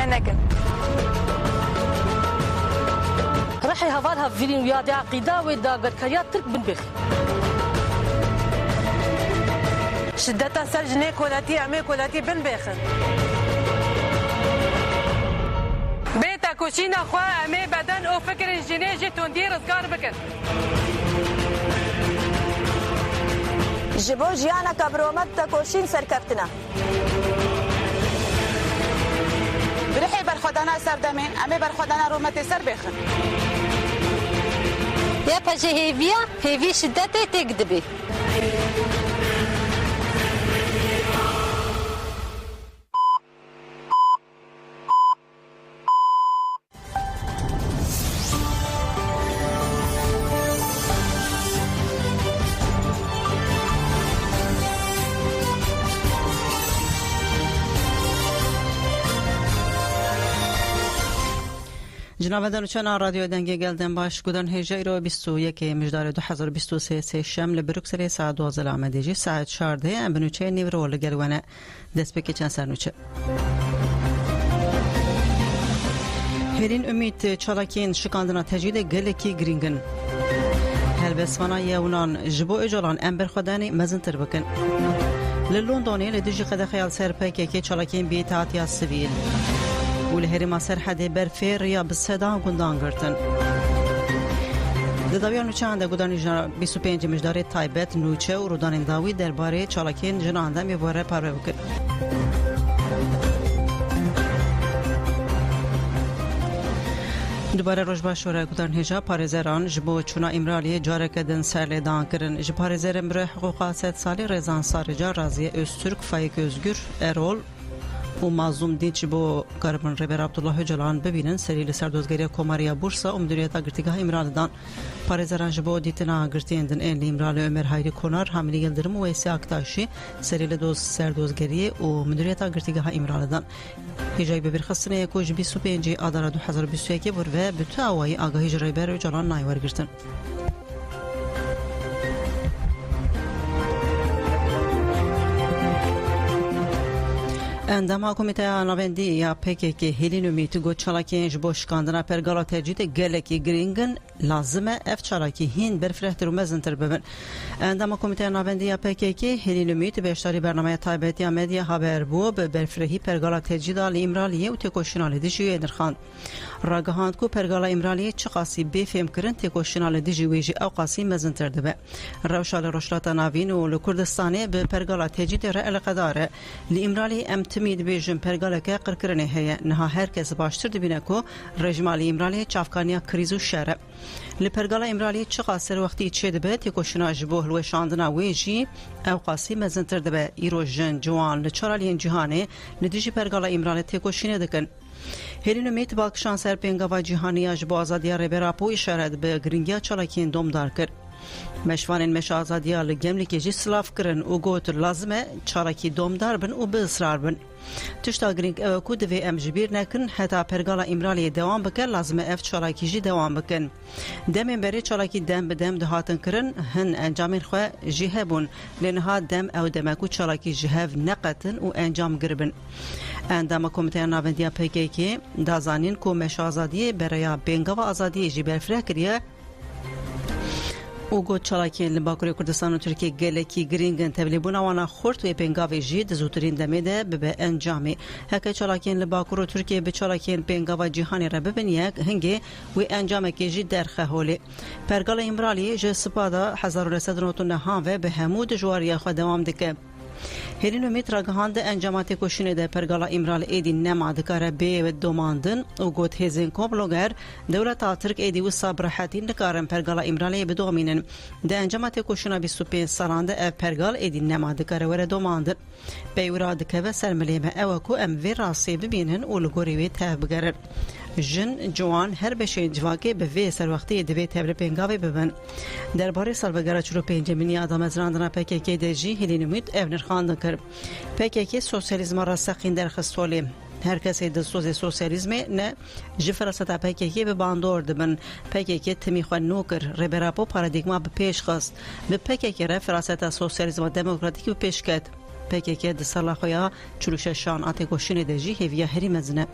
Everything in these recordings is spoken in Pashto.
نکن رحي هفالها فيلين ويادي عقيدة ويدا قركريات ترك بن بخ شدتا سرجني كولاتي عمي كولاتي بن بخن بيتا كوشينا خوا امي بدن او فكر جنيجي تندير ازقار بكن جبو جيانا كبرومت تكوشين سركفتنا برحي برخدانا سردمين امي برخدانا رومتي سر بخن يا باجي هيفي شدتي تكذبي جناب دانوچان رادیو دنگی گلدن باش گودن هجای رو 21 مجدار 2023 شمل بروکسل ساعت 12 آمدیجی ساعت 14 ام بنوچه نیورو لگلوانه دست بکی چند سرنوچه هرین امید چالاکین شکاندنا تجدید گلکی گرینگن هلبسوانا یونان جبو اجالان ام برخدانی مزن تر بکن للندونی لدیجی قد خیال سر پکی که چالاکین بی تعاطی سیویل ولهرما سرحدي برفير يا بالصدا قندان قرتن دداویان نوچه هنده گودان 25 مجدار تایبت نوچه و رودان داوی درباره چالاکین جنا هنده میباره پروه بکر دوباره روزبا شورای گودان هجا پارزران جبو چونا امرالی جاره کدن سرلیدان کرن جب پارزر امره حقوقا 7 سالی رزان سارجا رازی öztürk فایک özgür erol و مازوم دیچ بو کاربن ربر عبدالله جلان ببینن سریل سردوزگری کوماریا بورسا و مدیریت گرتیگاه امرالدان پارزران جبو دیتنا گرتیندن این امرال عمر هایری کنار حاملی یلدرم و ایسی اکتاشی سریل دوز سردوزگری و مدیریت گرتیگاه امرالدان هجای ببرخستنه یکوش 25 آدار 2021 و بتو آوائی آگاهی جربر جلان نایور گرتن اندما کمیته نوندی یا PKK هلین امید گو چالاکین جبو شکاندنا پرگالا تجدید گلکی گرینگن لازمه اف چالاکی هین برفرهتر و مزنتر ببن اندما کمیته نوندی یا PKK هلین امید بیشتری برنامه تایبتی مدیا خبر بو به برفرهی پرگالا تجدید ال امرالیه و تکوشنال دیجی نرخاند راگهاند کو پرگالا امرالیه چقاسی بفهم کرن تکوشنال دیجی ویجی او قاسی مزنتر دبه روشال روشلات ناوین و لکردستانی به پرگالا تجدید رأل قداره لامرالی ام تمید بیجن پرگالک قرکرنه هی نها هر کس باشتر دبینه کو رژیمالی امرالی چافکانیا کریزو شهر لپرگالا امرالی چقاسر وقتی چه دبه تکوشنا جبوه لو شاندنا ویجی او قاسی مزنتر دبه ایروجن جوان لچرالی جهانی ندیجی پرگالا امرالی تکوشینه دکن هلین امید بالکشان سر پنگاوا جهانی جبو آزادی ربراپو اشارت به گرینگیا چالاکین دومدار کرد مشوانین مش آزادیا لگملیکی جی سلاف کرن و گوتر لازمه چالاکی دومدار بن و به اصرار بن تشتا گرینگ او کو دوی ام جبیر نکن حتی پرگالا امرالی دوام بکن لازمه اف چالاکی جی دوام بکن دمین بری چالاکی دم بدم دهاتن کرن هن انجامین خواه جیهبون لنها دم او دمکو چالاکی جیهب نقتن و انجام گربن اندام کمیته ناوندیا PKK دازانین کو مش آزادی برای بنگاوا آزادی جی برفره کریه اوگو چالاکین لباکوری کردستان و ترکیه گلکی گرینگن تبلیبون وانا خورت و پنگاوی جید زودترین دمیده به انجامی هکه چالاکین لباکور و ترکیه به چالاکین پنگاوا جهانی را ببینیه هنگی و انجام که جید در خهولی پرگال امرالی جه سپادا 1999 و به همود جواری خود دوام دکه هرین امید راگهاند انجامات کوشینه ده پرگالا امرال ایدی نمادکاره بی و دوماندن و گوت هزین کوبلوگر دولت ترک ایدی و صبرحتی نکارن پرگالا امرالی بدومینن ده انجامات کوشینه 25 سالانده اف پرگال ایدی نمادکاره وره دوماندن بیوراد که و سرملیمه اوکو ام وی راسی ببینن و لگوریوی تف بگرر جن جوان هر بشه جواکه به وی سر وقتی دوی تبر پنگاوی ببن درباره سالوگرا 45 منی آدم از راندنا PKK دجی هلین امید اونر خواندن کرد PKK سوسیالیزم را سقین در خستولی هر کسی دستوز سوسیالیزم نه جفراستا PKK به باندور دبن PKK تمی خواه نوکر ربراپو پارادیگما به پیش خواست به PKK رفراستا سوسیالیزم دموکراتیک به پیش کرد PKK دسالا خویا چلوش شان آتی گوشین دجی هیویا هری مزنه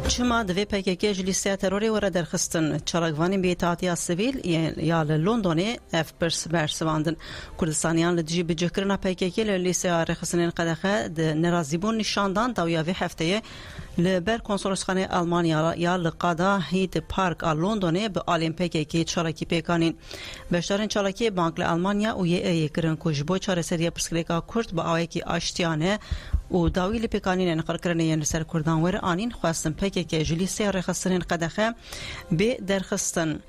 چما دوی PKK جلیسیا تروری ورا درخستن چراغوانی بیتاتیا سیویل یا لندنی اف برسواندن کردستانیان لدجی بجکرنا PKK لیسیا رخصنین قدخه نرازیبون نشاندان داویاوی هفته لبر کنسولسخانه آلمانیا یا لقادا هید پارک لندن به آلیم PKK چالاکی پیکانین بشترین چالاکی بانک آلمانیا و یه کرن کوجبو چاره سری پرسکلیکا کرد با آیکی آشتیانه و داوی لپیکانین نقر کرنه ین سر کردان ور آنین خواستن PKK جلیسیا رخصنین قدخه به درخستن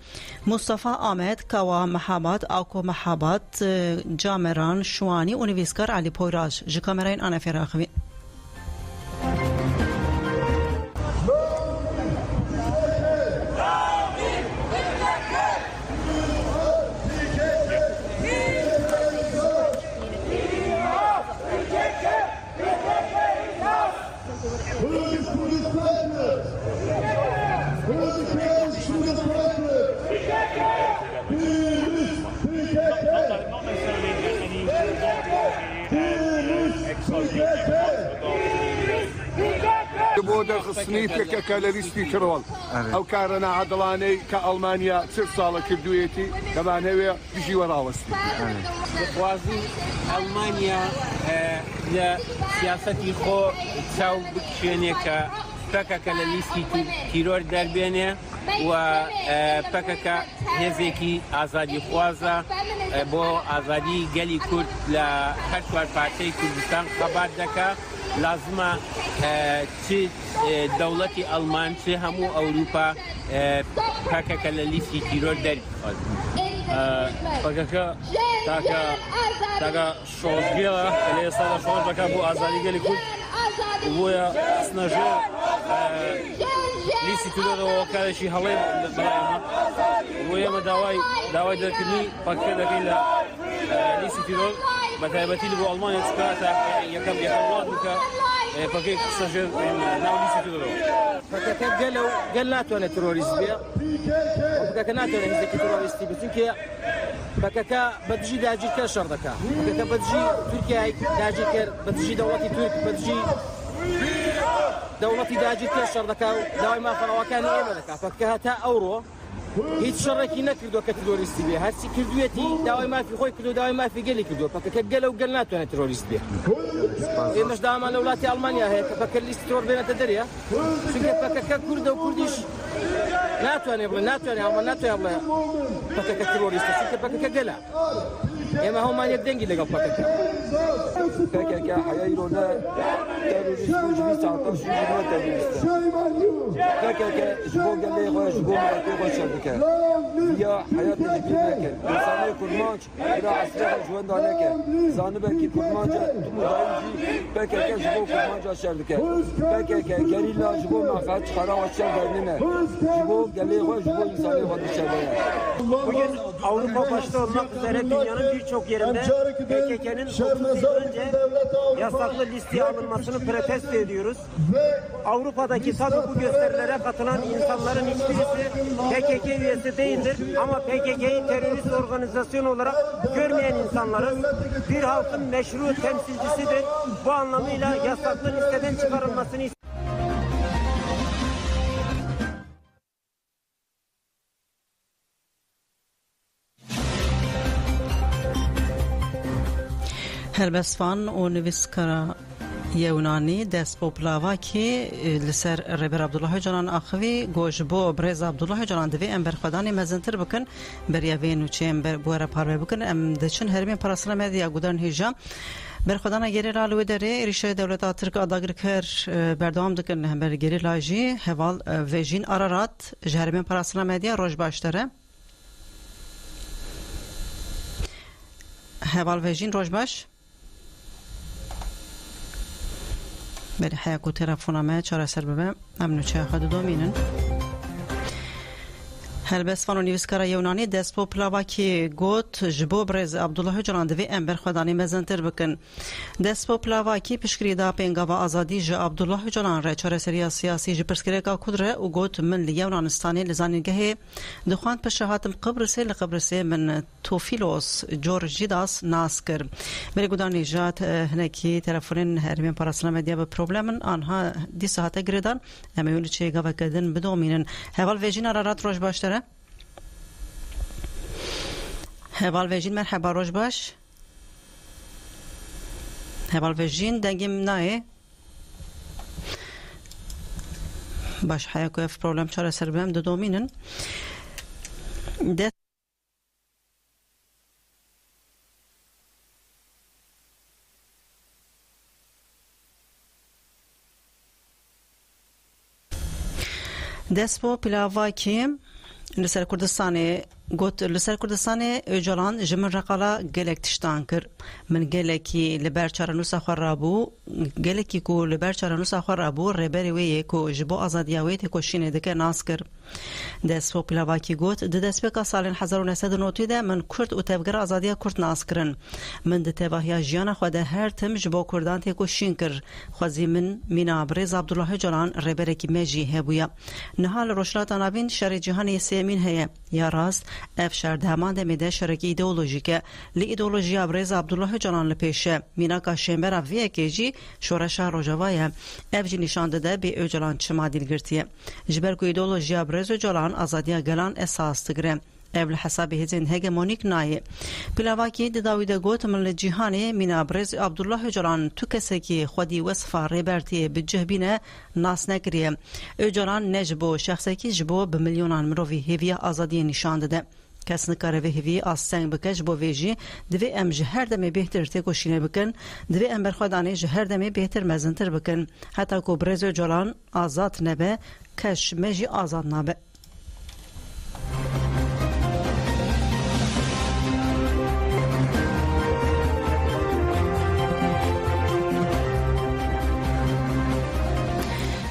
مصطفى آمد کوا محابات آکو محابات جامران شوانی و نویسکار علی پوراج جکامرین آن فراخوی بودر خصنيت كالريستي ترول او كارنا عدلاني كالمانيا 6 ساله كردويتي كمان هي بيجي وراوستي خوازي المانيا لا سياستي خو تساو بكشينيكا بكاكا لليستي تيرور دربينه و بكاكا هزيكي ازادي خوازا بو ازادي قالي كرد لحشوار بارتي كردستان خبر دكا لازمه چه دولتی آلمان چه همو اروپا پاکا لیستی تیرور داری پاکا تاکا شوزگیلا کلی سال شوز بکا بو آزادی گلی کود بویا سنجه لیستی تیرور و کارشی حالی برایم بویا ما دعوای درکنی پاکا دکیل لیستی تیرور بتایبتی لبو آلمانیا تکاتا یکم واد بکا فكيك استجر ناوليسي تدرو فكاك قال ناتو انا تروريست بيا وفكاك ناتو انا هزيك تروريستي بتنكي فكاك بتجي داجي كاشر دكا فكاك بتجي تركيا هيك داجي كير بتجي دولتي ترك بتجي دولتي داجي كاشر دكا داوي ما فروا كان ايما دكا فكاها تا اورو هیچ شرکی نکردو که تروریستی بیه هر چی کردویتی داوای ما فی خوی کردو داوای ما فی گلی کردو فکر گلو گل ناتوانه تروریست بیه اینش دام من ولاتی آلمانیا هست فکر لیست ترور بین تدریه چون فکر کرد و کردیش ناتوانه بله اما ناتوانه فکر تروریست چون فکر گلا اما هم من یدنگی لگا فکر حیای رو نه تروریست وجودی ساعتش وجود تروریست فکر جبو گلی خوش جبو شركة يا حياة جبينك إنسانية كرمانش إلى عصرها جوان دانك زانبك كرمانش تمو دايجي بكا جبو كرمانش شركة بكا كريلا جبو مخاط خرا شركة جبو قالي خو جبو إنسانية خو شركة. Bugün Avrupa başta olmak üzere dünyanın birçok yerinde PKK'nın 30 yıl önce yasaklı listeye alınmasını protesto ediyoruz. Avrupa'daki tabi bu gösterilere katılan insanların hiçbirisi PKK üyesi değildir ama PKK'yi terörist organizasyon olarak görmeyen insanların bir halkın meşru temsilcisidir. Bu anlamıyla yasaklı listeden çıkarılmasını istiyoruz. هلبسفان و نویسکارا یونانی دست پوپلاوا که لسر ربر عبدالله جانان آخوی گوش بو برز عبدالله جانان دوی امبر خدانی مزنتر بکن بریاوین و چه امبر بوره پاروی بکن ام دچن هرمین پراسنا مدیا گودان هیجا بر خدانا گری لالوی داره ریشه دولت ترک اداگر کر بردوام دکن امبر گری لاجی حوال ویجین آرارات هرمین پراسنا مدیا روش باشتره حوال ویجین روش باش بله حیاکو تلفنامه چاره سر ببه امنو چه خود دومینن هلبسفان و نویسکارا یونانی دست بو پلاواکی گوت جبو برز عبدالله جلان دوی امبر خدانی مزنتر بکن. دست بو پلاواکی پشکری دا پینگاوا آزادی جا عبدالله جلان را چاره سریا سیاسی جا پرسکریکا کدره و گوت من لیونانستانی لزانینگه دخواند پشهاتم قبرسه من توفیلوس جورجی داس ناس کر. بری گودان نجات هنکی تلفونین هرمین پاراسلام دیا به پروبلمن آنها دی ساعت گردان امیونی چه گاوا کردن بدومینن. هوال ویجین آرارات روش باشتره؟ هوال ویجین مرحبا روش باش؟ هوال ویجین دنگیم نایه؟ باش حیا که اف پروبلم چاره سر بهم دومینن. دست بو پلاواکی لسر کردستان گوت لسر کردستان اجالان جمن رقالا گلک تشتان کر من گلکی لبر چارنوس خرابو گلکی کو لبر چارنوس خرابو ربری وی کو جبو آزادیاوی کو شینه دک ناس کر دست بو پلاواکی گوت د دست بک سال 1990 ده من کرد او تبگر آزادیا کرد ناس کرن من د تباهیا جیان خو ده هر تم جبو کردان ته کو شین کر خوازی من مینا برز عبدالله جلان ربری کی مجی هبویا نهال روشلات نابین شر جهانی سیمین هه یا راست افشار دهمان دمیده شرکی ایدئولوژیکه لی ایدئولوژیا برز عبدالله جلان لپیشه مینا کا شمبر وی کیجی شورش روجوایه افجی نشان داده به اوجلان چما دیلگرتیه جبر کو ایدئولوژیا برز جلان آزادیا گلان اساس تگره اول حساب هزین هگمونیک نای پلاواکی داوید گوت من جهانی مینا برز عبدالله جلان تو کسی که خودی وصفه ریبرتی بجهبینه ناس نکریه اوجلان نجبو شخصی که جبو به میلیونان مروی هیوی آزادی نشان داده کس نکاره به هیوی آسنگ بکش بو ویجی دوی ام جهر دمی بهتر تکوشینه بکن دوی ام برخوادانی جهر دمی بهتر مزنتر بکن حتی کو برز جلان آزاد نبه کش مجی آزاد نبه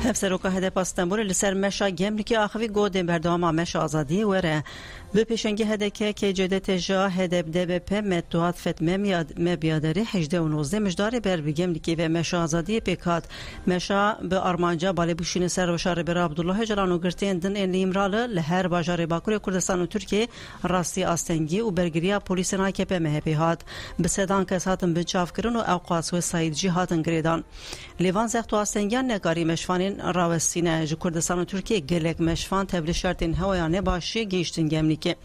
افسروکا هدف استانبول لسر مشا گمرکی آخوی گودن بردوام مشا آزادی وره به پیشنگی هدکه که جدت جا هدف DBP متوات فتمه بیادری 18 و 19 مجداری بر بگمرکی و مشا آزادی پیکات مشا به آرمانجا بالی بوشین سر و شار بر عبدالله جلان و گرتین دن این لیمرال لهر باجار باکور کردستان و ترکیه راستی آستنگی و برگریا پولیس ناکپ مهپی هات به سدان کس هاتن بچاف کرن و اوقاس و ساید جی هاتن گریدان لیوان زخت و آستنگیان نگاری مشفانین راوستینه جو کردستان و ترکیه گلک مشفان تبلی شرطین هوایانه باشی گیشتین گملیکه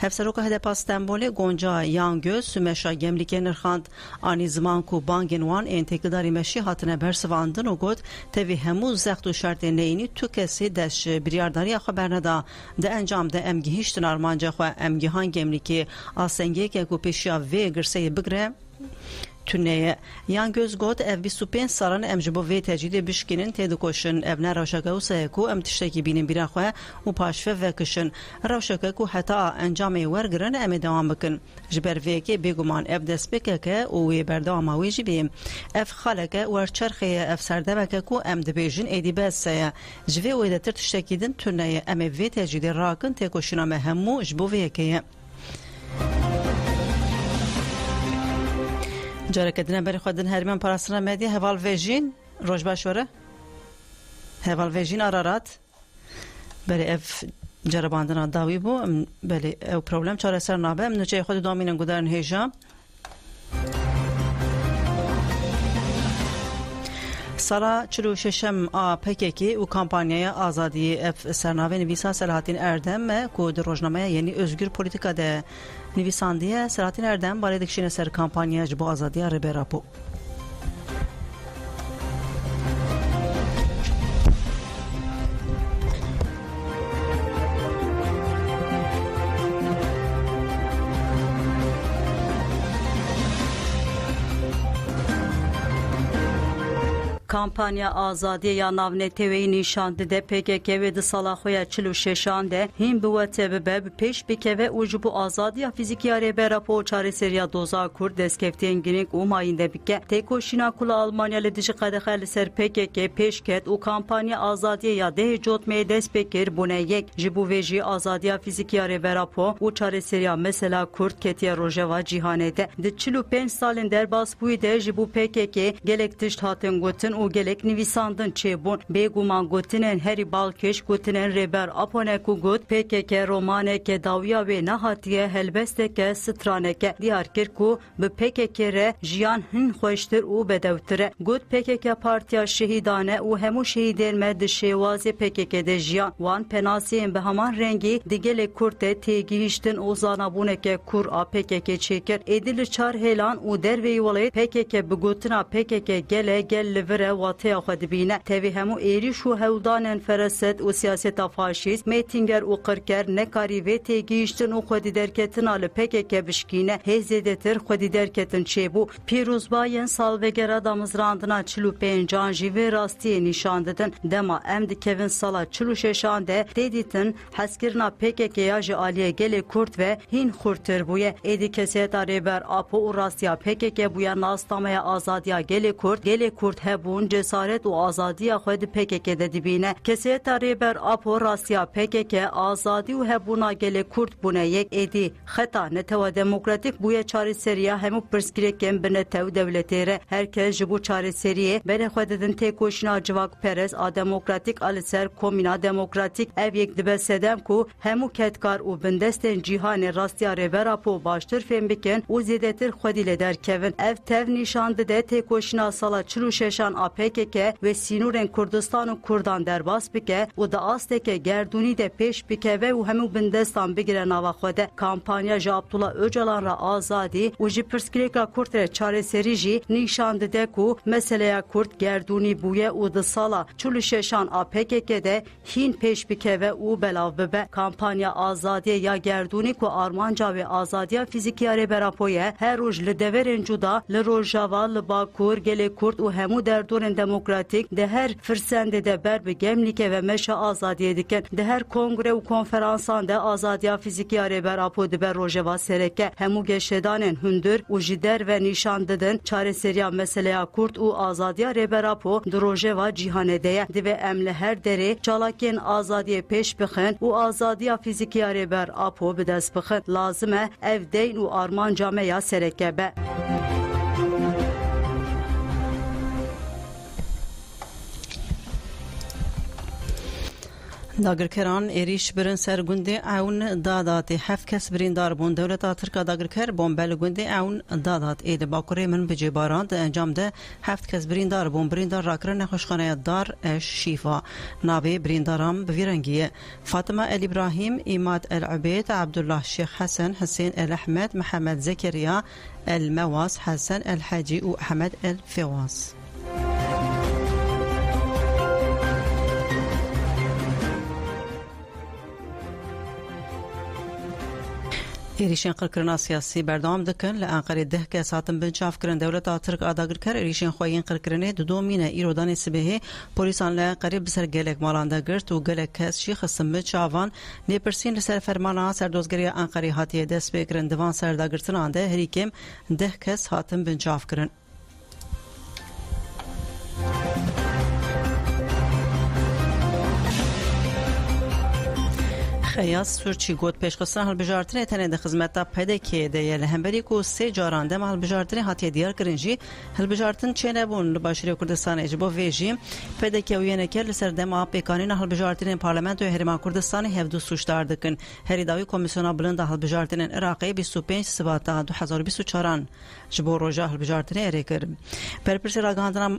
هفسروکا هدف استانبول گونجا یانگوز سمشا گملیکه نرخاند آنی زمان کو بانگنوان انتقداری مشی هاتنه برسواندن و گوت تاوی همو زخت و شرطین نینی تو کسی دش بریارداری خبر ندا ده انجام ده امگی هیشتن آرمانجا خواه امگی هان گملیکه آسنگی که کو پیشیا وی گرسه بگره تونه یان göz got ev 25 سالان ام جبو وی تجدید بشکینن تید کوشن ev نه روشکه و سهکو ام تشتکی بینن بیرا خو و پاشفه وکشن روشکه کو حتا انجام ورگرن ام دوام بکن جبر وی کی بگمان ev دسپکه او وی بردام وی جبیم ev خالکه ور چرخه ev سردبکه کو ام دبیجن ایدی بس جوی و د تشتکیدن تونه ام وی تجدید راکن ته کوشنا مهمو جبو وی کی جاره کدنه بری خودن هرمان پاراسنا مدی هوال ویجین روش باشوره هوال ویجین آرارات بری اف جرباندنا داوی بو بلی او پروبلم چاره سر نابه من نچه خود دومینن گودارن هیجا سالا 46 PKK و kampanyaya azadi sernave nivisa Selahattin Erdem ku di rojnameye yeni özgür politika de nivisandiye Selahattin Erdem bari dikşine ser kampanyaya ji bo azadiya ribera bu. Kampanya azadiye ya navneteveyi nişandı de PKK ve de salahoya 46 de him bu tebe peş bikeve ucu bu azadiya fiziki arebe rapo çare seriya doza kur deskeftiyen girin umayinde bike tekoşina kula Almanya ledici kadehel ser PKK peşket u kampanya azadiye ya de jotmeye despekir bune yek jibu veji azadiya fiziki arebe rapo u çare seriya mesela Kurt ketiye rojeva cihanede de 45 salin derbas buy de jibu PKK gelek tişt haten gotin u gelek nivisandın çebun beguman gotinen heri balkeş gotinen reber aponeku got PKK romaneke davya ve nahatiye helbesteke straneke diyar kirku be PKK re jiyan hin hoştur u bedevtire got PKK partiya şehidane u hemu şehiden med şevaze PKK de jiyan wan penasiyen be haman rengi digele kurte tegihiştin ozana buneke kur a PKK çeker edilir çar helan u derveyi valayet PKK begotina PKK gele levere vataya khadbine tevi hemu eri şu hevdanen feraset u siyaseta faşist metinger u qirker nekari ve tegiştin u khodi derketin al PKK bişkine hezedetir khodi derketin çebu piruzbayen salvegera damızrandına 45 anji ve rastiye nişandedin dema emdi Kevin Sala 46 de deditin haskirna PKK yaji aliye gele kurt ve hin kurtur buye edi keset areber apo u rastiya PKK buya nastamaya azadiya gele kurt hebun cesaret u azadiya khodi PKK'de dibine keset areber apo rastiya PKK azadi u hebuna gele kurt bune yek edi khata neteva demokratik buya çare seriya hemu perskireken bine tev devletere herkes jibu çare seriye bere khadedin tekoşina civak perez a demokratik aliser komina demokratik ev yek dibe sedem ku hemu ketkar u bindesten cihane rastiya reber apo baştır fembiken u zedetir khadile der kevin ev tev nişandı de tekoşina sala 46 a PKK ve Sinuren Kurdistan'ın Kurdan derbas bike u da asteke gerduni de peş bike ve u hemu bindestan bigire nava khode kampanya Abdullah Öcalan ra azadi u ji perskireka kurtre çare seriji nişandı de ku meseleye kurt gerduni buye u da sala 46 a PKK'de hin peş bike ve u belav bebe kampanya azadiye ya gerduni ku armanca ve azadiya fiziki areberapoye her ruj li deverin cuda li rojava li bakur gele kurt u hemu derdorun demokratik de her fırsende de berbe gemlike ve meşa azadiye diken de her kongre u konferansan de azadiya fiziki areber apo de ber rojava sereke hemu geşedanen hündür u jider ve nişandedin çare seriya meseleye kurt u azadiya reber apo de rojava cihanedeye de ve emle her dere çalaken azadiye peş bixin u azadiya fiziki areber apo bides bixin lazime evdeyn u arman cameya sereke be داگرکران ایریش برن سر گنده اون دادات هفت کس بریندار بون دولت ترکا داگرکر بومبل گنده اون دادات اید باکوری من بجی باران انجام ده هفت کس بریندار بون بریندار راکرن خوشخانه دار اش شیفا نابه بریندارام بویرنگیه فاطمه الابراهیم ایماد العبید عبدالله شیخ حسن حسین الاحمد محمد زکریا المواس حسن الحاجی و احمد الفواس ایریشین قرکرنا سیاسی بردام دکن لانقره ده که ساتن بنچاف کرن دولت ترک آداگر کر ایریشین خوین قرکرنه دو مینه ایرودان سبه پلیسان لانقره بسر گلک مالانده گرت و گلک کس شی خصم بنچافان نیپرسین لسر فرمانا سردوزگری انقره هاتیه دست بکرن دوان سرداگرتنانده هریکم ده کس هاتن بنچاف کرن خیاس سرچی گوت پیشخستان هلبجارتنه تنه ده خدمتا پیدا که ده لهمبری کو سه جاران ده هلبجارتنه هاتیه دیار کرنجی هلبجارتن چنه بون لباشری کردستان اجبو ویجی پیدا که وینه که لسر دما پیکانین هلبجارتنه پارلمانت و هرمان کردستان هفدو سوشدار دکن هری داوی کمیسیون بلند هلبجارتنه عراقی 25 سبات 2024 جبو روجا هلبجارتنه ریکر پرپرسی راگاندنا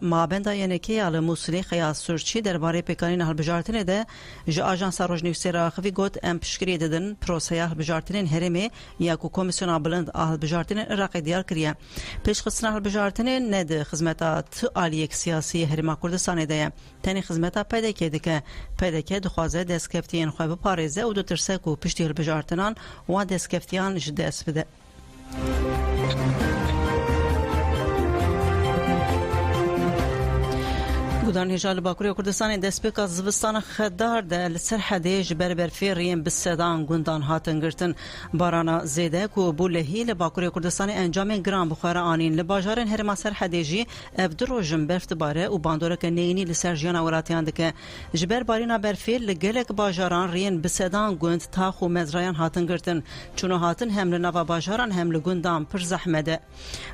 مابندا یعنی که یال موسلی خیاس سرچی درباره پیکانین هلبجارتنه ده ج آژانس روجنی سراخوی گوت ام پشکری دادن پروسه هلبجارتنین هرمی یا کو کمیسیون بلند هلبجارتنین عراقی دیار کریه پیشخستان هلبجارتنین ند خدمات عالیه سیاسی هرما کردستان ده تنی خدمتا پیدا که دخوازه دسکفتیان خو به پاریزه و دو ترسه کو پشتی هلبجارتنان و دسکفتیان جدس بده بلگودان هجال باکوری کردستان دست از زوستان خدار ده لسر حدیج بربر فیریم بسدان گندان هاتن گرتن بارانا زیده کو بولهی لباکوری کردستان انجام گرام بخوره آنین لباجارن هرما سر حدیجی افدروجم برفت باره و باندوره که نینی لسر جیان وراتیان دکه جبر بارینا برفیر لگلک باجاران رین بسدان گند تاخو مزرایان هاتن گرتن چونو هاتن هم لنوا باجاران هم لگندان پر زحمده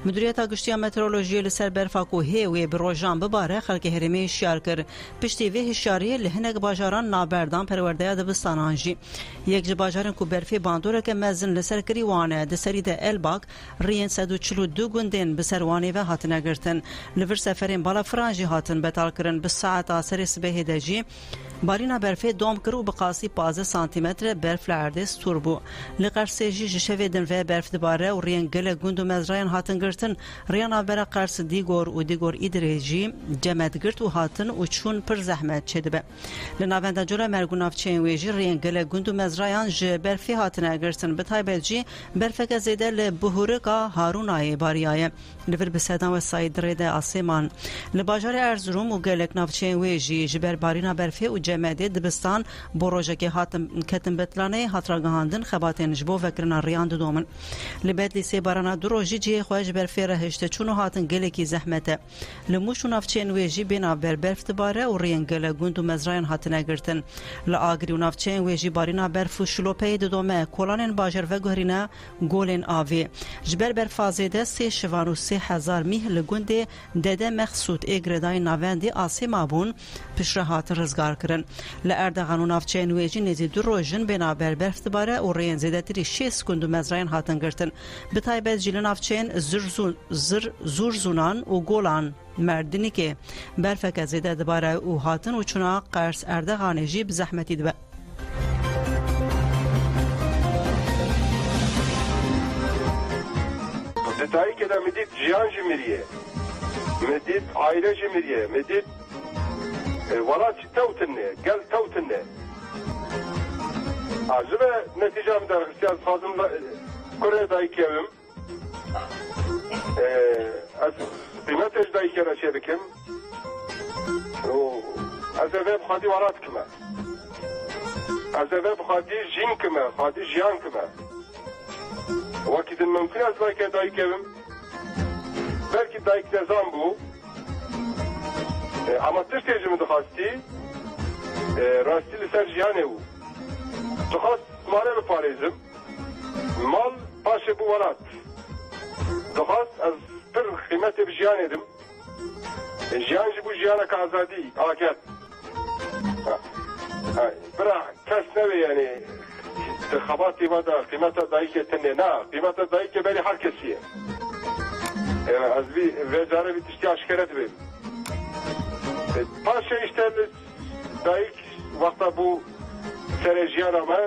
مدیریت گشتیا مترولوژی لسر برفاکو هیوی بروجان بباره خلک هرمی شیار کر پشتی وی هشیاری لهنگ باجاران نابردان پرورده دبستان آنجی یک جباجارن کو برفی باندوره که مزن لسر کریوانه دسری ده الباک رین 142 گندین بسروانی و هاتن گرتن لور سفرین بالا فرانجی هاتن بتال کرن به ساعت آسر سبه دجی بارینا برفی دوم کرو بقاسی 15 سانتیمتر برف لعردس توربو لقرسیجی جشوی دن و برف دباره و رین گل گند و مزرایان هاتن گرتن رین آبرا قرس دیگور و دیگور ایدریجی جمد گرت و هاتن و چون پر زحمت چه به لناونده جور مرگوناف چین ویجی رین گل گند و مزرایان ج برفی هاتن گرتن به تایبجی برفک زیده لبهورکا هارونای باریای لور بسدان و ساید رده آسمان لباجار ارزروم و گلک ناف چین ویجی جبر بارینا برفی و جمعیت دبستان بروجه که هاتم کتم بتلانه هاتراگاندن خباتین جبو وکرنا ریان دومن لبد لیسی بارانا دروجی جی خواج برفی رهشته چونو هاتن گلکی زحمته لموشو نافچین ویجی بنا برفت باره و رین گل گند و مزرایان هاتن گرتن لاگری و نافچین ویجی بارینا برف شلوپی دومه کولانن باجر و گهرینا گولن آوی جبر برفازیده 3,000 میه لگند دده مخصوط اگردای ناوندی آسیما بون پیشرهات رزگار کرن لأردغان و نافچین ویجی نزی دو روژن بنا برفت باره و رین زیده تری 6 گند و مزرایان هاتن گرتن بتایبت جیل نافچین زورزونان و گولان مردنی که برفک زیده دباره و هاتن و چنا قرص اردغان جیب زحمتی دبه detayı ki de medit jiyan jimiriye, medit aile jimiriye, medit valat tevtinne, gel tevtinne. Acaba neticemde Hristiyan fazımla Kore'daki evim, az kıymet ejdayken aşerikim, az eve bkhadi valat kime, az eve bkhadi jin kime, bkhadi jiyan kime. Vakit mümkün az belki dayık evim, belki dayık nezam bu, ama tırtecimi dıkhasti, rastili ser jiyan evu. Dıkhast male bir parizim, mal paşe bu varat. Dıkhast az bir kıymeti bir jiyan edim, jiyancı bu jiyana ka azadi, aket. Bıra kes nevi yani, خباتی و دا قیمت دایی که تنه نه قیمت دایی که بری هر کسیه از بی وزاره بی تشتی اشکرت بیم پاشه işte دایی وقتا bu سرجیان ama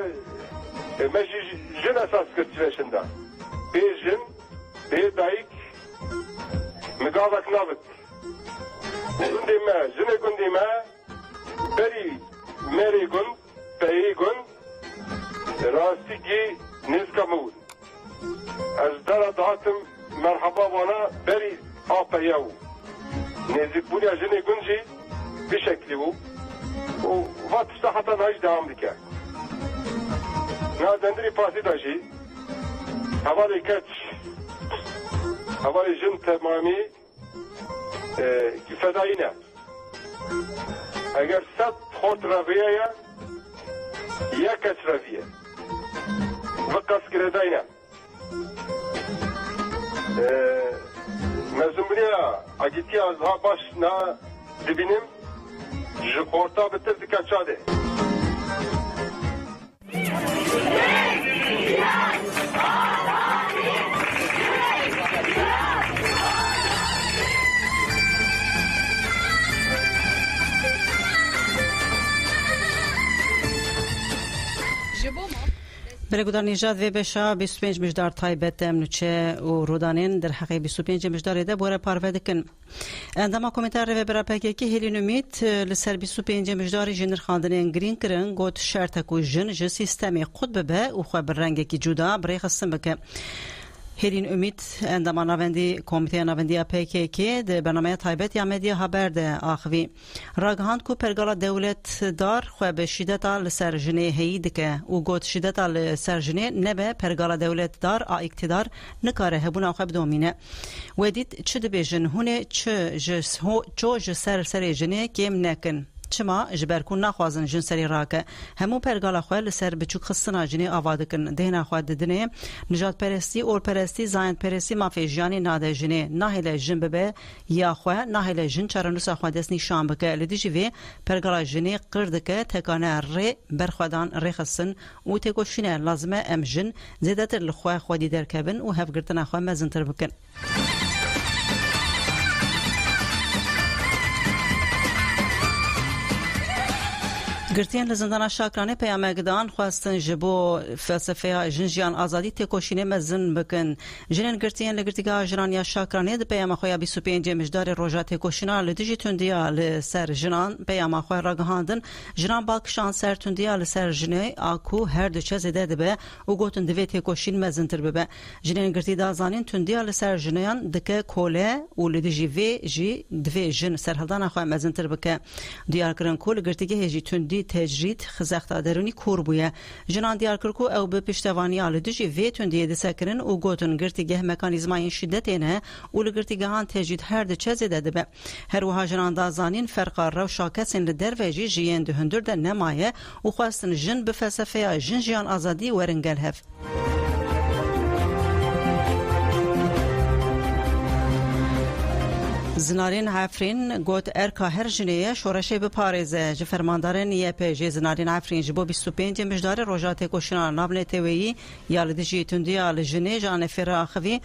meşi jin esas kırtıveşinde bir jin bir dayık migavak nabit gündime jine gündime beri meri gund beyi gund راستگی نزکمون از در دهاتم مرحبا وانا بری آپیاو نزک بودی اجنه گنجی به شکلی و واتشتا حتی نایش دوام دیکه نازندری پاسی داشی حوالی کچ حوالی جن تمامی فدایی نه اگر 100 خورد رویه یا کچ رویه وقت كرداينا مزمريا اجيتيا زها باش نا دبينم جورتا بتر دكاتشاده بلگودان نژاد و بشا 25 مجدار تایبت امنوچه و رودانین در حقیقی 25 مجدار ده بوره پارو دکن اندما کومیتار و برا پاکی هلینومیت لسر 25 مجدار جنر خواندن گرین کرن گوت شرط کو جن ج سیستم خود به و خو برنگ کی جدا بری خصم بک هرین امید اندما نوندی کمیته نوندی PKK ده برنامه تایبت یا مدیا خبر ده آخوی راگهاند کو پرگالا دولت دار خو به شدت لسر جنه هید که او گوت شدت لسر جنه نبه پرگالا دولت دار اقتدار نکاره هبونا خو بدومینه ودید چه دبیجن هونه چه سر جنه کم نکن چما جبر کن نخوازن جن سری راکه همو پرگالا خواه لسر بچوک خستنا جنی آواده کن دهنا خواه ددنه نجات پرستی اور پرستی زاین پرستی مافی جانی ناده جنی ناهیل جن ببه یا خواه ناهیل جن چرانوسا خواه دست نیشان بکه لدی جوی پرگالا جنی قردکه تکانه ری برخوادان ری خستن و تکوشینه لازمه ام جن زیده تر لخواه خودی در کبن و هفگرتنا خواه مزنتر بکن گرتین لزندان شاکرانه پیامگدان خواستن جبو فلسفه جنجیان آزادی تکوشینه مزن بکن جنین گرتین لگرتیگاه جنانیا شاکرانه ده پیام خویا 25 مجدار روژا تکوشینا لدیجی تندیا لسر جنان پیام خویا راگهاندن جنان باکشان سر تندیا لسر جنه آکو هر دوچه زده دبه و گوتن دوی تکوشین مزن تر ببه جنین گرتی دازانین تندیا لسر جنیان دکه کوله و لدیجی وی جی دوی جن سرهلدان خویا مزن تر بکه دیار کرن کول گرتیگه هجی تندی تجرید خزاخت درونی کور بویه جنان دیار کرکو او به پشتوانی آل دوشی ویتون دیده سکرن او گوتن گرتیگه مکانیزمای شدتینه او لگرتیگه هان تجرید هر ده چه زده دبه هر وها جنان دازانین فرقار رو شاکسین لدر ویجی جیین ده هندر ده نمایه او خواستن جن به فلسفه جن جیان آزادی ورنگل هف زنارین عفرین گوت ارکا هر جنیه شورشه به پارزه جفرماندارن یه پیجی زنارین عفرین جبو 25 مجدار روژات کوشنان نابل تیویی یا لدجی تندی یا لجنه جان فراخوی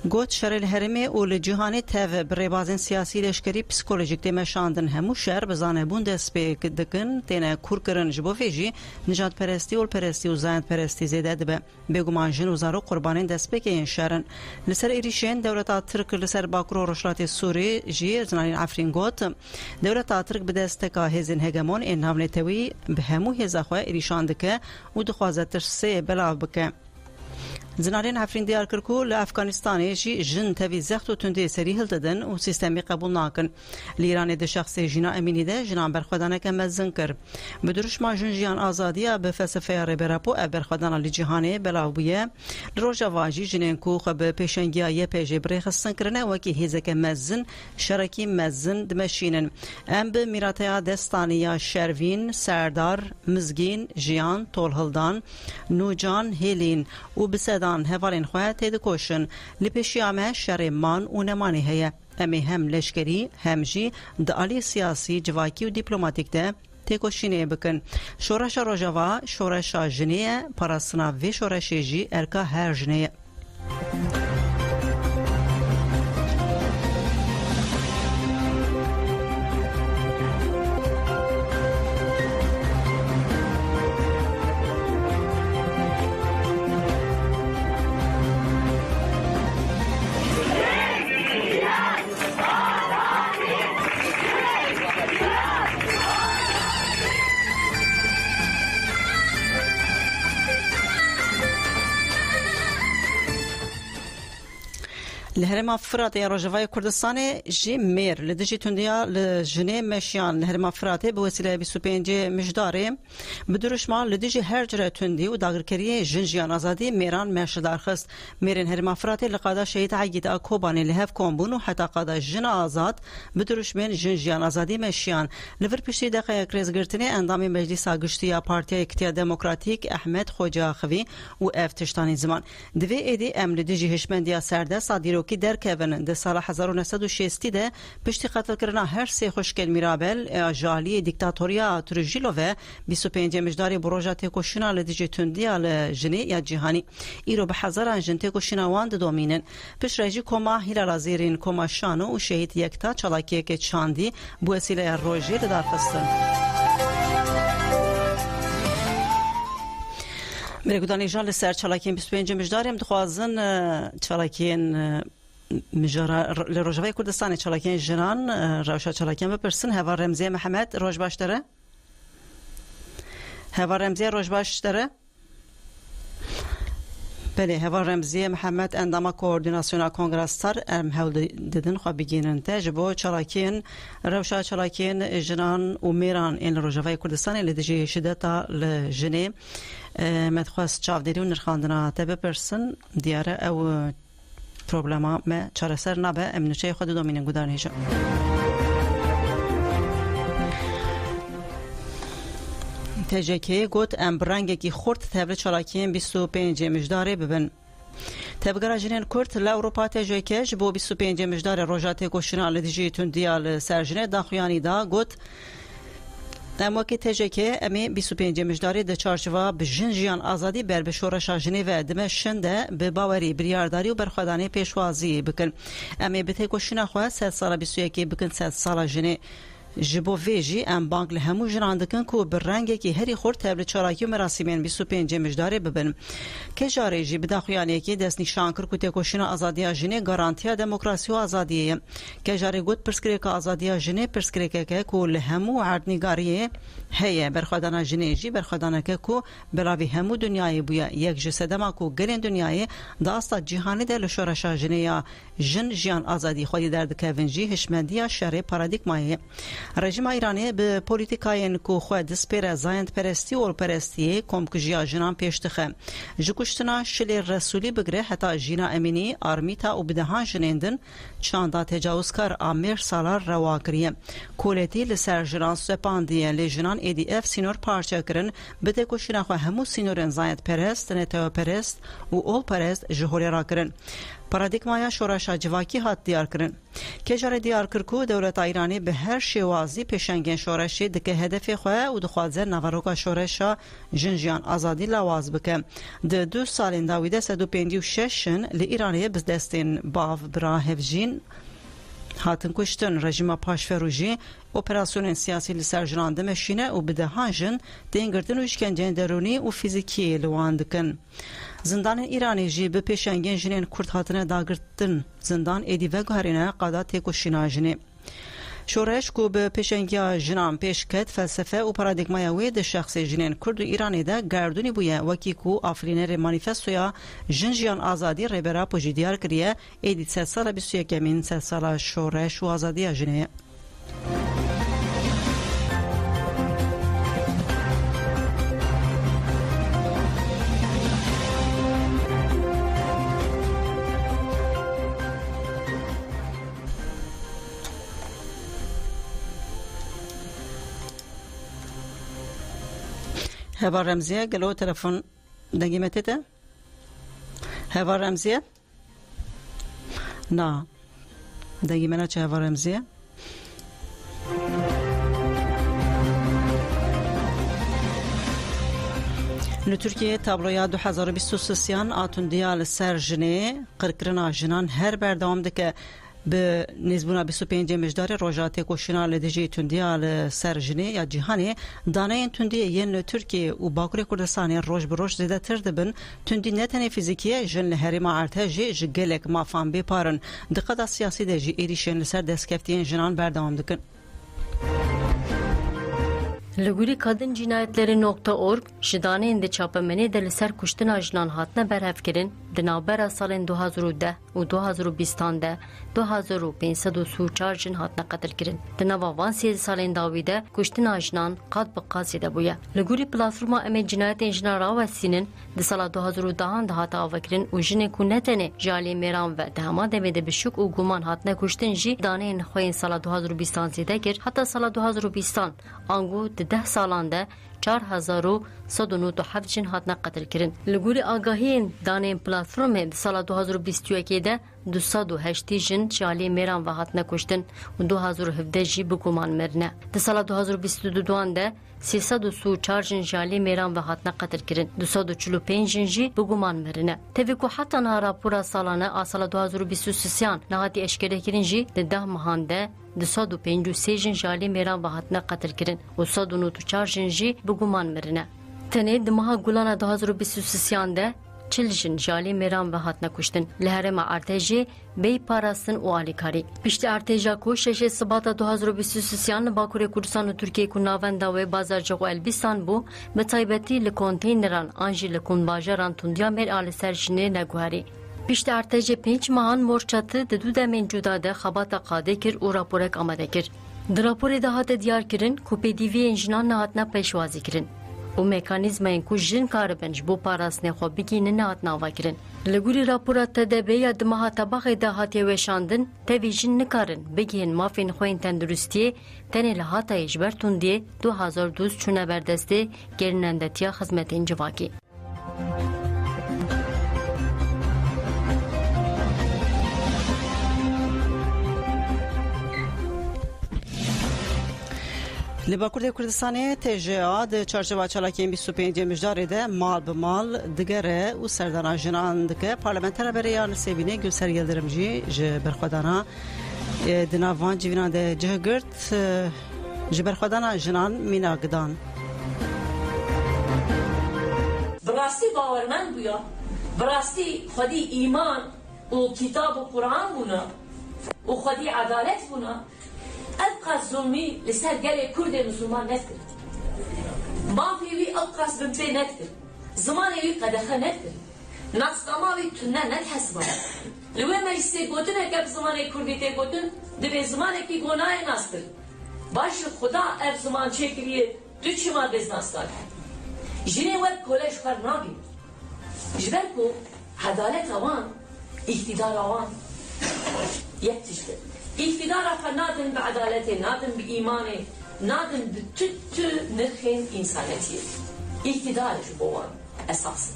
گوت شر الهرمه و لجهانی تاو بربازن سیاسی لشکری پسیکولوژیک دمشاندن همو شهر بزانه بوندس پیک دکن تینه کورکرن جبو فیجی نجات پرستی و پرستی و زایند پرستی زیده دبه بگومان جن و زارو قربانین دست پیک این شهرن لسر ایریشین دولت ترک لسر باکرو رشلات سوری جی زنانین عفرین گوت دولت ترک بدست که هزین هگمون این نامل توی به همو هزاخواه ایریشان دکه و دخوازه ترسه بلاو بکه زنارین عفرین دیار کرکو لافغانستان جی جن تبی زخت و تندی سری هل دادن و سیستمی قبول ناکن لیران ده شخص جنا امینی ده جنان برخوادانه که مزن کر بدرش ما جن جیان آزادی به فلسفه ربراپو برخوادان لجهانه بلاویه روجا واجی جنین کو خب پیشنگیا یه پیجی برخستن کرنه وکی هیزک مزن شرکی مزن دمشینن ام به میراتیا دستانیا شروین سردار مزگین جیان طولهلدان نوجان هیلین و بسد هوالین خواه تید کوشن لپشیامه شرمان و نمانی هیا امی هم لشکری هم جی دعالی سیاسی جواکی و دیپلوماتیک ده تکوشینه بکن شورش روژاوا شورش جنیه پراسنا و شورش جی ارکا هر جنیه الهرم فرات يا رجفاي كردستان جي مير لدجي تنديا لجني مشيان الهرم فرات بوسيله 25 مجداري بدرش ما لدجي هرجره تندي وداغركريه جنجيان ازادي ميران مشدار خست ميرن هرم فرات لقادا شهيد عيد اكوباني لهف كومبونو حتى قادا جن ازاد بدرش من جنجيان ازادي مشيان لفر بشتي دقيقه كريزغرتني اندامي مجلس اگشتيا بارتي اكتيا ديموكراتيك احمد خوجا خوي و افتشتاني زمان دوي ايدي ام لدجي هشمنديا سرده صاديرو کی در کهون ده سال 1960 ده پشتی قتل کردن هر سه خوشگل میرابل جالی دیکتاتوریا ترژیلوه 25 مجداری بروژه تکوشینا لدیجی تندیا لجنی یا جهانی ایرو به هزاران جن تکوشینا واند دومینن پش رجی کما هیلا زیرین کما شانو و شهید یکتا چالاکی که چاندی بو وسیله روژی در خستن مرگودانی جان لسر چالاکین 25 مجداریم دخوازن چالاکین مجرا لروجوای کردستان چالاکین جنان روشا چالاکین بپرسن هوا رمزی محمد روش باش داره هوا رمزی روش باش داره بله هوا رمزی محمد اندام کوردیناسیون کنگرستار ام هول ددن خو بگینن تجربه چراکین روشا چراکین جنان و میران این روجاوی کردستان لدیجی شدتا لجنه مدخواست چاودری و نرخاندنا تبه پرسن دیاره او پروبلما ما چارسر نبه امنوچه خود دومینن گودار نیجا تجکی گوت ام برنگی خورد تبل چراکین 25 مجداره ببن تبگرا جنین کرد لاوروپا تجکیش بو 25 مجداره روجات کوشنا لدیجی تندیال سرجنه داخویانی دا گوت در وقت تجکی امی 25 مجداره د چارچوبه بجن جیان آزادی بر بشورش ژنو دمشنده به باوری بریارداری و برخوادانی پیشوازی بکن امی بته کوشنا خو 3 سال 21 بکن 3 سال ژنه جبو ویجی ام بانک لهمو جراندکن کو برنگی کی هری خورد تبل چراکی مراسمین 25 مجداره ببن که جاریجی بداخویانی کی دست نشان کر کو تکوشنا آزادی ژنه گارانتیا دموکراسی و آزادی که جاری گوت پرسکریک آزادی ژنه پرسکریک که کو لهمو عردنگاری هي برخدانا جنيجي برخدانا كو بلاوي همو دنياي بويا يك جسدما كو گلين دنياي داستا جهاني دل شورشا جنيا جن جيان آزادي خودي درد كافنجي هشمنديا شهر پاراديگماي رژیم ایرانی به پولیتیکاین کو خود سپیر زایند پرستی و پرستی کم کجیا جنان پیشتخه جکوشتنا شل رسولی بگره حتی جینا امینی آرمیتا و بدهان جنیندن چاندا تجاوزکار آمیر سالار رواکریه کولتی لسر جنان سپاندیه لجنان EDF سینور پارچه کرن بده کوشنا خو همو سینورن زایند پرست نتو پرست و اول پرست جهوری را کرن پارادیگمایا شورشا جواکی هات دیار کرن که جاره دیار کرکو دولت ایرانی به هر شوازی پیشنگین شورشی دکه هدف خواه و دخوازه نواروکا شورشا جنجیان آزادی لواز بکه ده 2 سالین داویده 156 لی ایرانی بزدستین باو برا هفجین هاتن کشتن رژیم پاشفروجی اپراسیون سیاسی لسر جنان دمشینه و بدهان جن دینگردن و اشکنجین درونی و فیزیکی لوان دکن زندان ایرانی جی به پیشنگین جنین کرد هاتنه داگرتن زندان ایدی و گهرینه قادا تکوشینا جنی شورش کو به پیشنگی جنان پیش کت فلسفه و پارادیگمای وید شخص جنین کرد و ایرانی ده گردونی بویه وکی کو آفرینر مانیفستویا جنجیان آزادی ریبرا پوجی دیار کریه ایدی 3 سال 21 من 3 سال شورش و آزادی جنیه هوا رمزیه گلو تلفن دنگی متیته هوا رمزیه نه دنگی منه چه هوا رمزیه لترکیه تابلویا 2023 آتون دیال سر جنه قرقرنا جنان هر بردام دکه به نسبونا 25 مجدار روجات کوشنا لدیجی تندیال سرجنی یا جهانی دانه این تندی ین ترکیه و باکوری کردستان روز به روز زیاده تر دبن تندی نتنی فیزیکیه جن لهریما ارتجی جگلک مافان بپارن دقت سیاسی دجی ایریشن لسر دستکفتین جنان بردام دکن لگوری kadın cinayetleri.org şidane indi çapemeni de liser kuştin ajlan hatne berhevkirin dinabera salin 2010 و 2020 de 2534 jin hatne qetil kirin. Dinava van 8 salin davide kuştin ajlan qad bi qasî de bûye. Luguri platforma em cinayetên jina rawestînin di sala 2010 de hata avekirin û jinê ku ne tenê ji alî mêran ve dehema demê de bi şûk û guman hatne kuştin jî daneyên xwe yên sala 2020 zêde kir heta sala 2020 angu 10 سالان ده 4197 جن هاتنه قتل کرن لگوری آگاهین دانین پلاتفرم سال 2021 ده 208 جن جالی میران و هاتنه کشتن و 2017 جی بگمان مرنه ده سال 2022 ده 334 جن جالی میران و هاتنه قتل کرن 245 جن جی بگمان مرنه تفکو حتی نه راپورا سالانه سال 2023 نهاتی اشکره کرن جی ده 10 ماهان ده 253 جن جالی میران و هاتنه قتل کرن و 194 جن جی بگمان مرنه تنه دماغ گلانه 2023 ده چلجن جالی میران و هات نکشتن لهرم ارتجی بی پاراستن و آلیکاری پشت ارتجا کوشش سبات 2023 باکوری کردستان و ترکیه کو ناوندا و بازارجو البستان بو به تایبەتی لکونتینران آنجی لکون باجران توندیا مر آل سرجنه نگوهری پشت ارتجی 5 ماهان مورچاتı دو دمین جدا ده خبات قاده کر و راپورک آماده کر در راپور دهات دیار کرن کو پدیوی انجنان نهاتنا پیشوازی کرن و مکانیزمین کو جن کاربنج بو پاراستنه خو بگینه نهات ناوا کرن لگوری راپورات تدبی یا دمها طبق دهات وشاندن تویجن نکارن بگین مافین خوین تندرستی تنه لهات اجبرتون دی 2012 چونه بردسته گرنندتیا خدمتین جواکی لباکرد کردستان تجا د چارچوبه چالاکین 25 مجدار ده مال به مال دگره و سردان جنان دکه پارلمانتر بریان سیبینه گلسر یلدرمجی برخودانا دناوان جوینان ده جهگرد برخودانا جنان مینا گدان براستی باورمند بویا براستی خودی ایمان و کتاب و قرآن بونا و خودی عدالت بونا أبقى الظلمي لسر قال كرد المسلمان نذكر ما في وي أبقى بمبي نذكر زمان وي قدخة نذكر ناس قماوي تنا نتحسبا لوين ما يستيقوتن كاب زمان كردي تيقوتن دبي زمان كي قناي ناستر باش خدا أب زمان شكريه دو چما بز ناستار جنه ور كولش خر نابي جبركو عدالت اوان اقتدار اوان يكتشفر اقتدار فنادن بعدالته نادن بإيمانه نادن بتت نرخين إنسانيتي اقتدار بوان أساسي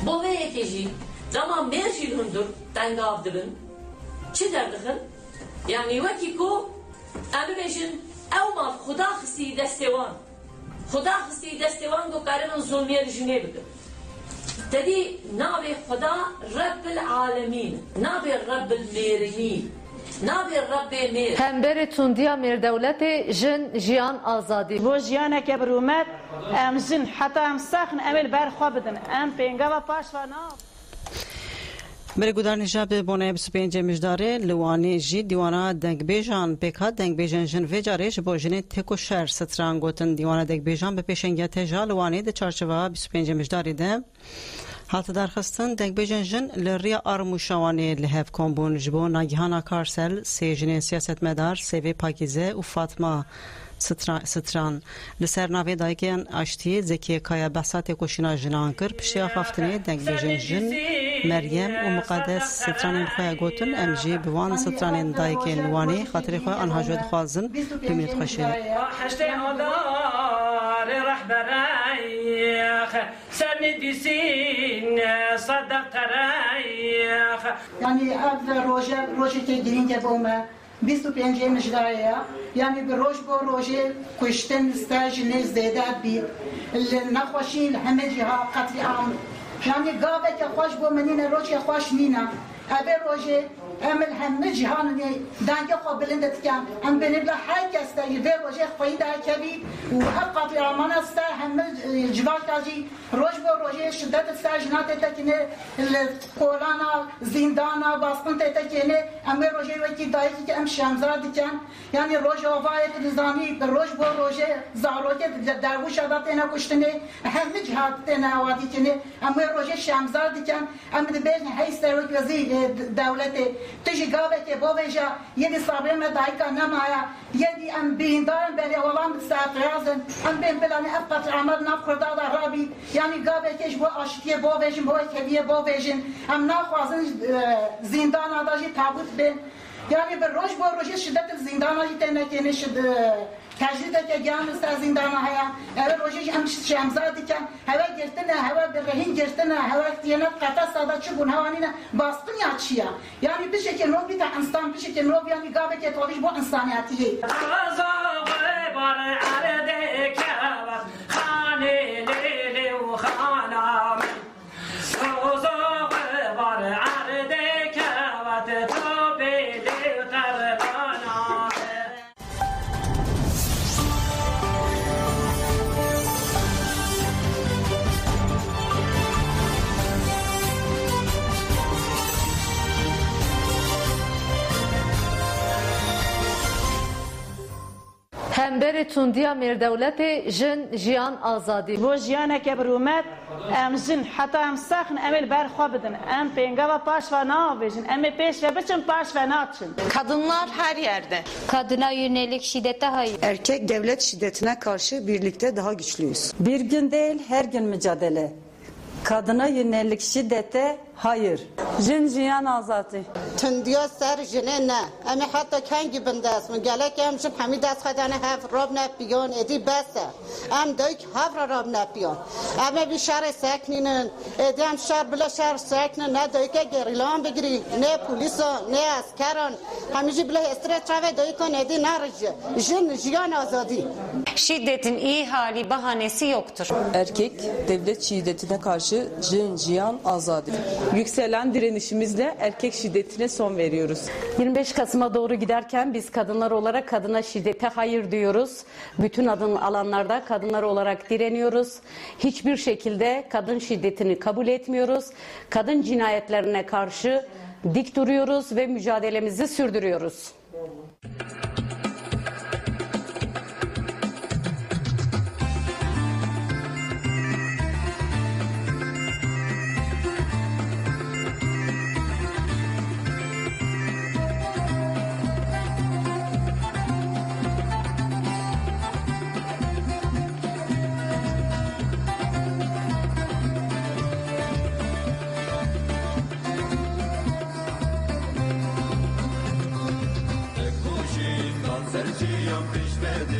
بوه يكيجي لما ميرجي الهندر تنقاف دبن چه دردخن؟ يعني وكيكو أمي بيجن أو ما خدا خسي دستوان خدا خسي دستوان دو كارن ظلمية رجنه بكن تدي نابي خدا رب العالمين نابي رب الميرنين نابي رب مير همبر توندیا میر دولت جن جیان آزادی بو جیانه که برومت ام جن حتی ام سخن امل بر خواه بدن ام پینگا و پاش و ناف بر گودار نجاب بونه 25 مجداره لوانی جی دیوانا دنگ بیجان بکا دنگ بیجان جن وجارش با جن تکو شهر ستران گوتن دیوانا دنگ بیجان به پیشنگی تجا لوانی ده چارچوبه 25 مجداری ده حالت درخستن دنگ بیجان جن لریا آرموشوانی لحف کامبون جبو ناگهانا کارسل سیجن سیاست مدار سیوی پاکیزه و فاطمه ستران لسر ناوی دایکیان اشتی زکی کایا بسات کوشینا جنان کر پشیا خفتنی دنگ بیجان جن مریم و مقدس ستران خواه گوتن امجی بوان ستران دایکین لوانی خاطر خواه آنها جود خوازن بمینت خوشید رهبريخ سند سين صدق ريخ يعني هذا روجي تجرين جبوما 25 مجدايا يعني بروج بروجي كشتن ستاج ناس زيادة بي النخوشين همجها قتل عام يعني قابك خوش بو منين روجي خوش نينا أبي روجي أمل هم جهانني دانجا قبلن دتكان هم بنبلا حي كستا يدير روجي خويدا كبي وحقا في عمانا ستا هم جبال كاجي روج بو روجي شدت ستا جنات تكيني القولانا زندانا باسقن تكيني أمي روجي وكي دايكي كأم شامزرا دكان يعني روج وفاية نظامي روج بو روجي زاروكي دروش عداتنا كشتني هم جهاتنا واديكني أمي روجي شامزرا دكان أم دبيجن هاي ستاروك وزي دولتي تجي قابك بوفيجا يدي صابرين مدايكا نمايا يدي ام بيندار بلي والله متسافرازن ام بين بلاني افقط عمر نفخر دادا رابي يعني قابك ايش بو اشتيه بوفيجن بو كبيه بوفيجن ام ناخوازن زندان اداجي تابوت بين يعني بالروج بو روج شدت الزندان اجي تنكيني شد تجربه که جان است زندان هیا اول روزی هم شمزادی کن هوا گرتنه هوا برهین گرتنه هوا اختیانات قطع ساده چون هوانینا باستن یا چیا یعنی بشه که نو بیت انسان بشه که نو یعنی گابه که تولیش با انسانیتی بار عرده کاوت خانه لیلی و خانم بار عرده کاوت تو بیلی قربانا امبر توندیا مر دولت جن جیان آزادی بو جیانه که برومت ام جن حتی ام سخن امل برخوا بدن ام پنگا و paş ve navbejin ام peş ve biçim paş ve naçın. Kadınlar her yerde. Kadına yönelik şiddete hayır. Erkek devlet şiddetine karşı birlikte daha güçlüyüz. Bir gün değil, her gün mücadele. Kadına yönelik şiddete hayır. Jin jiyan azati. Tündiya ser jine ne. Emi hatta kengi bindes mi? Gelek emşim hami dest khadane hef rob ne piyon edi bese. Em dök havra rob ne piyon. Emi bir şer sekninin edi em şer bile şer seknin ne döke gerilan begiri ne polisa ne askeran. Hamici bile estre trave dökon edi narıcı. Jin jiyan azadi. Şiddetin iyi hali bahanesi yoktur. Erkek devlet şiddetine karşı jin jiyan azadi. Yükselen direnişimizle erkek şiddetine son veriyoruz. 25 Kasım'a doğru giderken biz kadınlar olarak kadına şiddete hayır diyoruz. Bütün alanlarda kadınlar olarak direniyoruz. Hiçbir şekilde kadın şiddetini kabul etmiyoruz. Kadın cinayetlerine karşı dik duruyoruz ve mücadelemizi sürdürüyoruz. Serciyan pişmedi